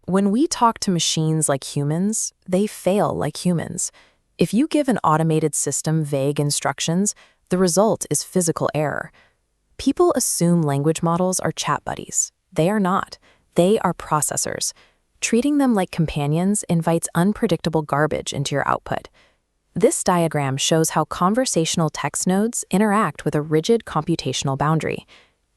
When we talk to machines like humans, they fail like humans. If you give an automated system vague instructions, the result is physical error. People assume language models are chat buddies. They are not. They are processors. Treating them like companions invites unpredictable garbage into your output. This diagram shows how conversational text nodes interact with a rigid computational boundary.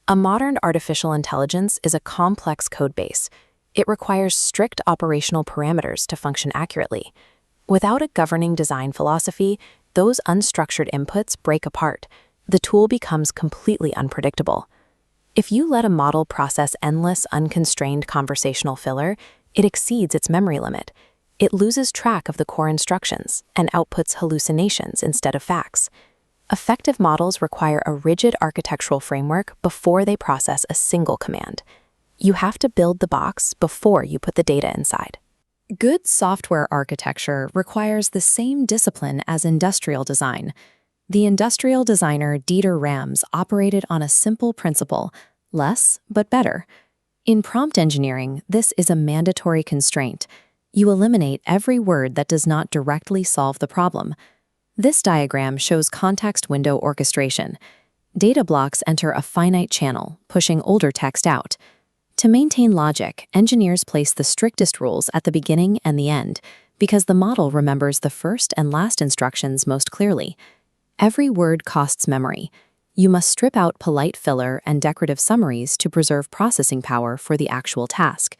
A modern artificial intelligence is a complex codebase. It requires strict operational parameters to function accurately. Without a governing design philosophy, those unstructured inputs break apart. The tool becomes completely unpredictable. If you let a model process endless, unconstrained conversational filler, it exceeds its memory limit. It loses track of the core instructions and outputs hallucinations instead of facts. Effective models require a rigid architectural framework before they process a single command. You have to build the box before you put the data inside. Good software architecture requires the same discipline as industrial design. The industrial designer Dieter Rams operated on a simple principle: less but better. In prompt engineering, this is a mandatory constraint. You eliminate every word that does not directly solve the problem. This diagram shows context window orchestration. Data blocks enter a finite channel, pushing older text out. To maintain logic, engineers place the strictest rules at the beginning and the end, because the model remembers the first and last instructions most clearly. Every word costs memory. You must strip out polite filler and decorative summaries to preserve processing power for the actual task.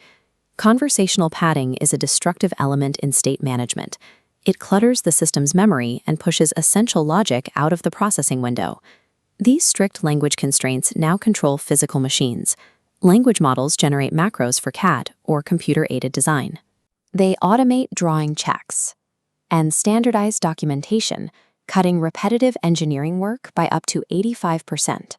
Conversational padding is a destructive element in state management. It clutters the system's memory and pushes essential logic out of the processing window. These strict language constraints now control physical machines. Language models generate macros for CAD or computer-aided design. They automate drawing checks and standardize documentation, cutting repetitive engineering work by up to 85%.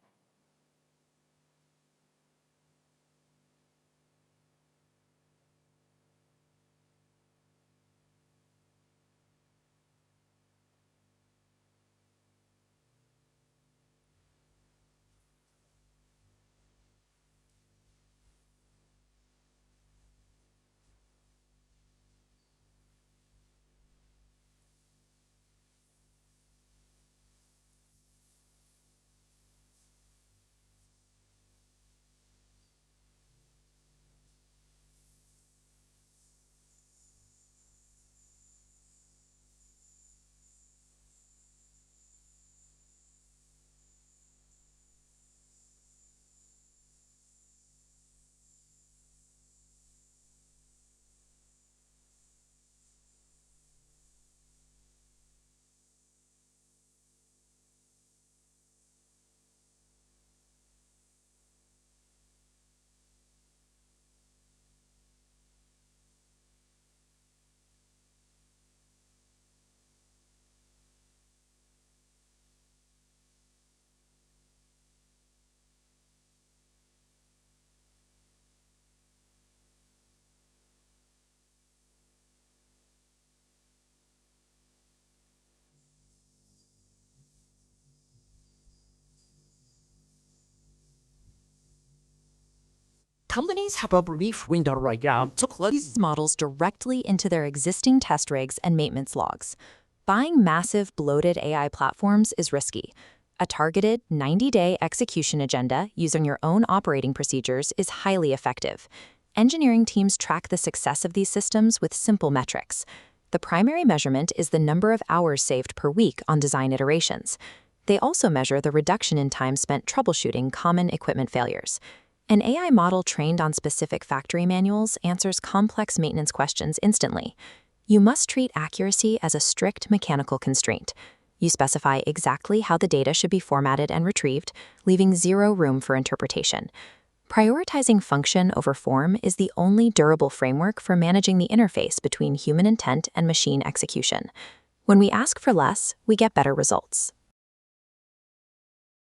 Companies have a brief window right now to close These models directly into their existing test rigs and maintenance logs. Buying massive, bloated AI platforms is risky. A targeted 90-day execution agenda using your own operating procedures is highly effective. Engineering teams track the success of these systems with simple metrics. The primary measurement is the number of hours saved per week on design iterations. They also measure the reduction in time spent troubleshooting common equipment failures. An AI model trained on specific factory manuals answers complex maintenance questions instantly. You must treat accuracy as a strict mechanical constraint. You specify exactly how the data should be formatted and retrieved, leaving zero room for interpretation. Prioritizing function over form is the only durable framework for managing the interface between human intent and machine execution. When we ask for less, we get better results.